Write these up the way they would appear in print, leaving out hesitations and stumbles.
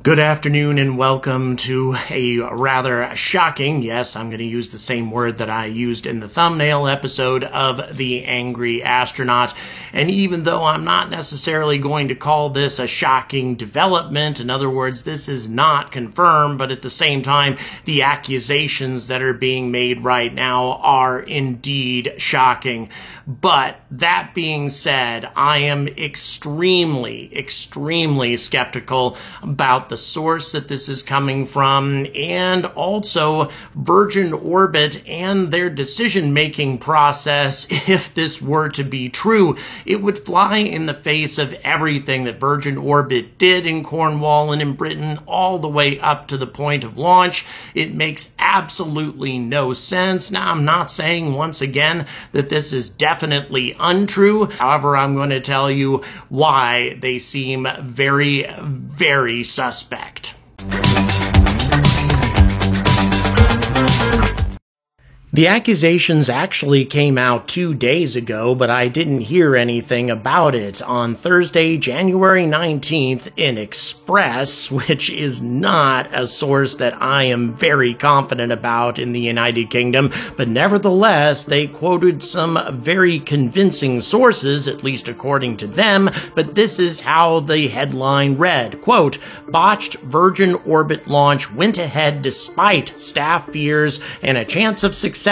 Good afternoon and welcome to a rather shocking, yes, I'm going to use the same word that I used in the thumbnail episode of The Angry Astronaut. And even though I'm not necessarily going to call this a shocking development, in other words, this is not confirmed, but at the same time, the accusations that are being made right now are indeed shocking. But that being said, I am extremely skeptical about the source that this is coming from, and also Virgin Orbit and their decision-making process. If this were to be true, it would fly in the face of everything that Virgin Orbit did in Cornwall and in Britain all the way up to the point of launch. It makes absolutely no sense. Now, I'm not saying, once again, that this is definitely untrue. However, I'm going to tell you why they seem very suspect. The accusations actually came out 2 days ago, but I didn't hear anything about it. On Thursday, January 19th, in Express, which is not a source that I am very confident about in the United Kingdom, but nevertheless, they quoted some very convincing sources, at least according to them, but this is how the headline read. Quote, "Botched Virgin Orbit launch went ahead despite staff fears and a chance of success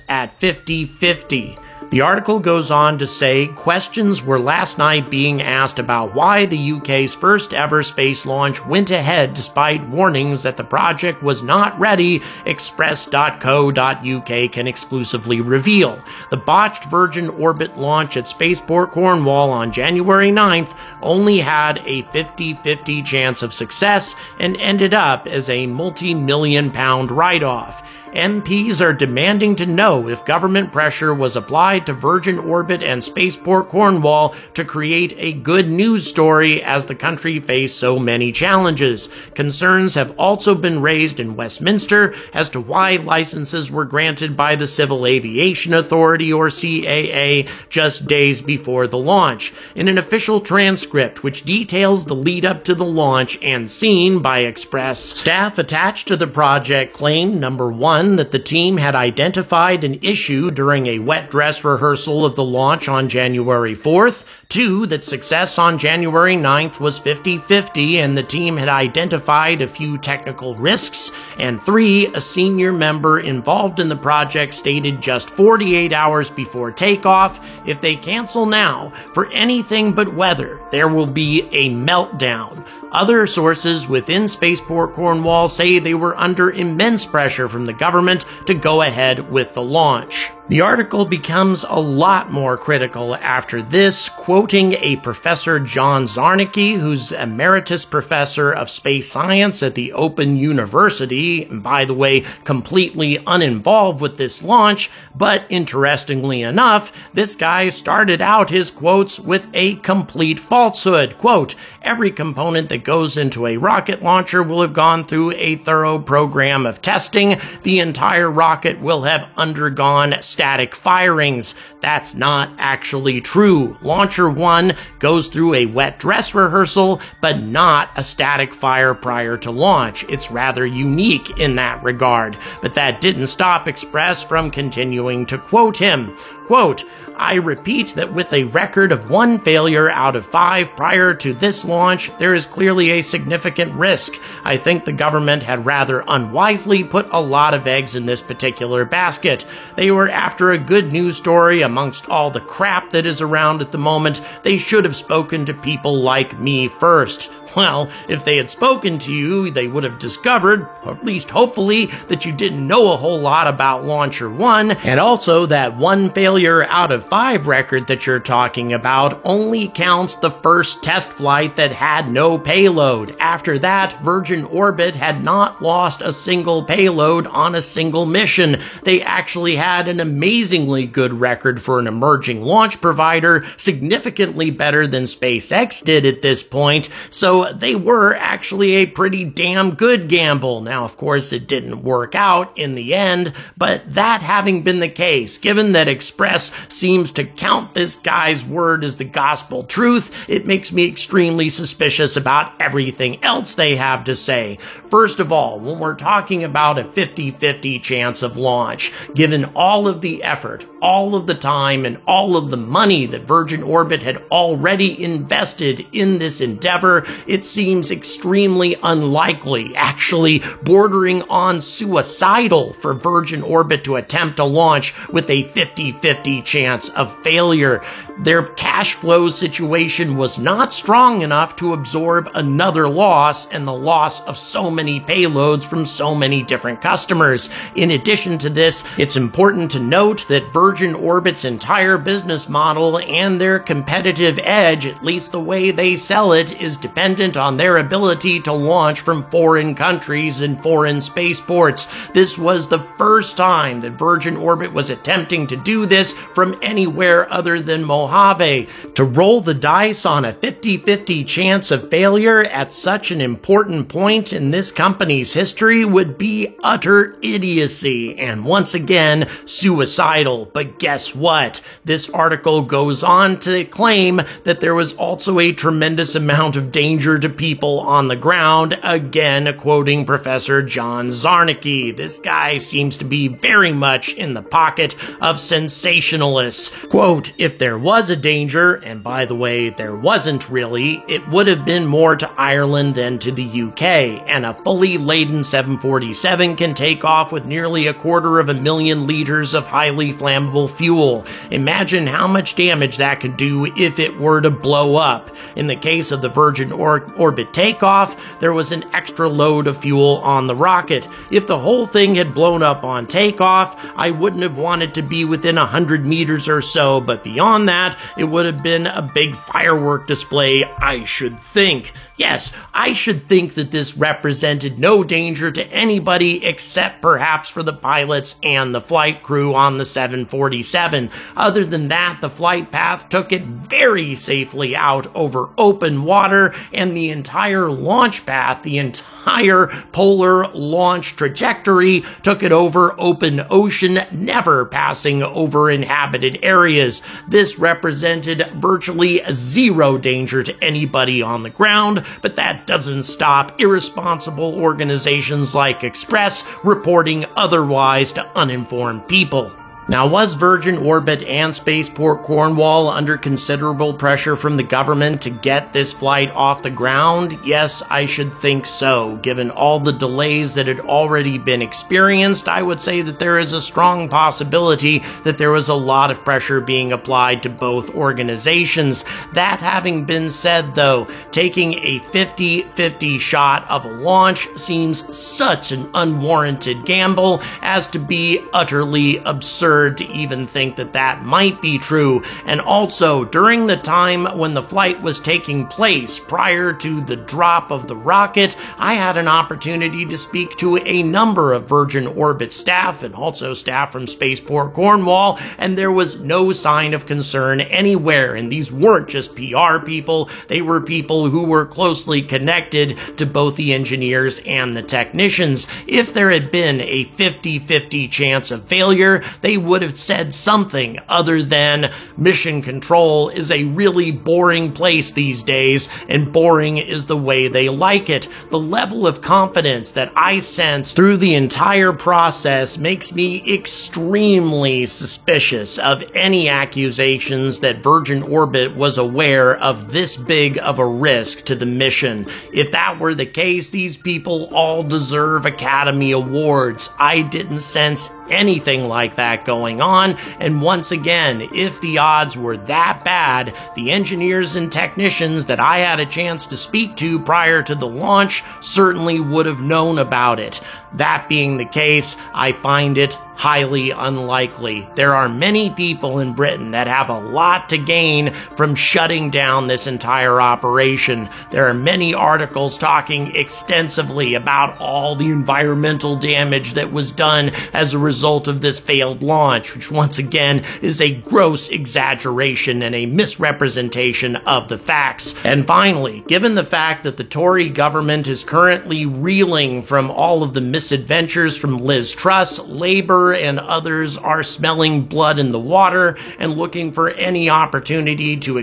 at 50-50. The article goes on to say, questions were last night being asked about why the UK's first ever space launch went ahead despite warnings that the project was not ready, Express.co.uk can exclusively reveal. The botched Virgin Orbit launch at Spaceport Cornwall on January 9th only had a 50-50 chance of success and ended up as a multi-million-pound write-off. MPs are demanding to know if government pressure was applied to Virgin Orbit and Spaceport Cornwall to create a good news story as the country faced so many challenges. Concerns have also been raised in Westminster as to why licenses were granted by the Civil Aviation Authority, or CAA, just days before the launch. In an official transcript which details the lead-up to the launch and seen by Express, staff attached to the project claimed, number one, that the team had identified an issue during a wet dress rehearsal of the launch on January 4th, 2, that success on January 9th was 50-50 and the team had identified a few technical risks, and 3, a senior member involved in the project stated just 48 hours before takeoff, if they cancel now for anything but weather, there will be a meltdown. Other sources within Spaceport Cornwall say they were under immense pressure from the government to go ahead with the launch. The article becomes a lot more critical after this, quoting a Professor John Zarnicki, who's Emeritus Professor of Space Science at the Open University, and by the way, completely uninvolved with this launch, but interestingly enough, this guy started out his quotes with a complete falsehood. Quote, "Every component that goes into a rocket launcher will have gone through a thorough program of testing. The entire rocket will have undergone static firings." That's not actually true. Launcher 1 goes through a wet dress rehearsal, but not a static fire prior to launch. It's rather unique in that regard. But that didn't stop Express from continuing to quote him. Quote, "I repeat that with a record of 1 failure out of 5 prior to this launch, there is clearly a significant risk. I think the government had rather unwisely put a lot of eggs in this particular basket. They were after a good news story amongst all the crap that is around at the moment. They should have spoken to people like me first." Well, if they had spoken to you, they would have discovered, or at least hopefully, that you didn't know a whole lot about Launcher 1, and also that 1 failure out of 5 record that you're talking about only counts the first test flight that had no payload. After that, Virgin Orbit had not lost a single payload on a single mission. They actually had an amazingly good record for an emerging launch provider, significantly better than SpaceX did at this point, so so they were actually a pretty damn good gamble. Now, of course, it didn't work out in the end, but that having been the case, given that Express seems to count this guy's word as the gospel truth, it makes me extremely suspicious about everything else they have to say. First of all, when we're talking about a 50-50 chance of launch, given all of the effort, all of the time, and all of the money that Virgin Orbit had already invested in this endeavor, it seems extremely unlikely, actually bordering on suicidal, for Virgin Orbit to attempt a launch with a 50-50 chance of failure. Their cash flow situation was not strong enough to absorb another loss and the loss of so many payloads from so many different customers. In addition to this, it's important to note that Virgin Orbit's entire business model and their competitive edge, at least the way they sell it, is dependent on their ability to launch from foreign countries and foreign spaceports. This was the first time that Virgin Orbit was attempting to do this from anywhere other than Mojave. To roll the dice on a 50-50 chance of failure at such an important point in this company's history would be utter idiocy and, once again, suicidal. But guess what? This article goes on to claim that there was also a tremendous amount of danger to people on the ground, again quoting Professor John Zarnicki. This guy seems to be very much in the pocket of sensationalists. Quote, "If there was a danger, and by the way, there wasn't really, it would have been more to Ireland than to the UK, and a fully laden 747 can take off with nearly 250,000 liters of highly flammable fuel. Imagine how much damage that could do if it were to blow up. In the case of the Virgin Orbit takeoff, there was an extra load of fuel on the rocket. If the whole thing had blown up on takeoff, I wouldn't have wanted to be within 100 meters or so, but beyond that, it would have been a big firework display, I should think. Yes, I should think that this represented no danger to anybody except perhaps for the pilots and the flight crew on the 747. Other than that, the flight path took it very safely out over open water, and the entire launch path, the entire polar launch trajectory, took it over open ocean, never passing over inhabited areas. This represented virtually zero danger to anybody on the ground, but that doesn't stop irresponsible organizations like Express reporting otherwise to uninformed people. Now, was Virgin Orbit and Spaceport Cornwall under considerable pressure from the government to get this flight off the ground? Yes, I should think so. Given all the delays that had already been experienced, I would say that there is a strong possibility that there was a lot of pressure being applied to both organizations. That having been said, though, taking a 50-50 shot of a launch seems such an unwarranted gamble as to be utterly absurd to even think that that might be true. And also, during the time when the flight was taking place prior to the drop of the rocket, I had an opportunity to speak to a number of Virgin Orbit staff and also staff from Spaceport Cornwall, and there was no sign of concern anywhere. And these weren't just PR people, they were people who were closely connected to both the engineers and the technicians. If there had been a 50-50 chance of failure, they would have said something other than mission control is a really boring place these days, and boring is the way they like it. The level of confidence that I sense through the entire process makes me extremely suspicious of any accusations that Virgin Orbit was aware of this big of a risk to the mission. If that were the case, these people all deserve Academy Awards. I didn't sense anything like that going on, and once again, if the odds were that bad, the engineers and technicians that I had a chance to speak to prior to the launch certainly would have known about it. That being the case, I find it highly unlikely. There are many people in Britain that have a lot to gain from shutting down this entire operation. There are many articles talking extensively about all the environmental damage that was done as a result of this failed launch, which once again is a gross exaggeration and a misrepresentation of the facts. And finally, given the fact that the Tory government is currently reeling from all of the misadventures from Liz Truss, Labour and others are smelling blood in the water and looking for any opportunity to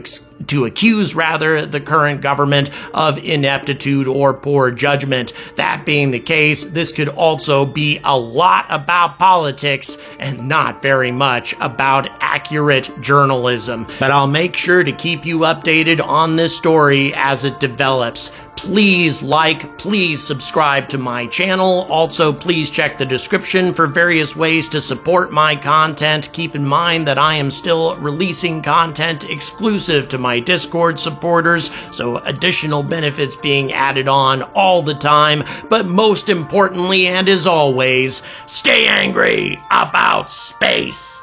accuse the current government of ineptitude or poor judgment. That being the case, this could also be a lot about politics and not very much about accurate journalism. But I'll make sure to keep you updated on this story as it develops. Please like, please subscribe to my channel. Also, please check the description for various ways to support my content. Keep in mind that I am still releasing content exclusive to my Discord supporters, so additional benefits being added on all the time. But most importantly, and as always, stay angry about space.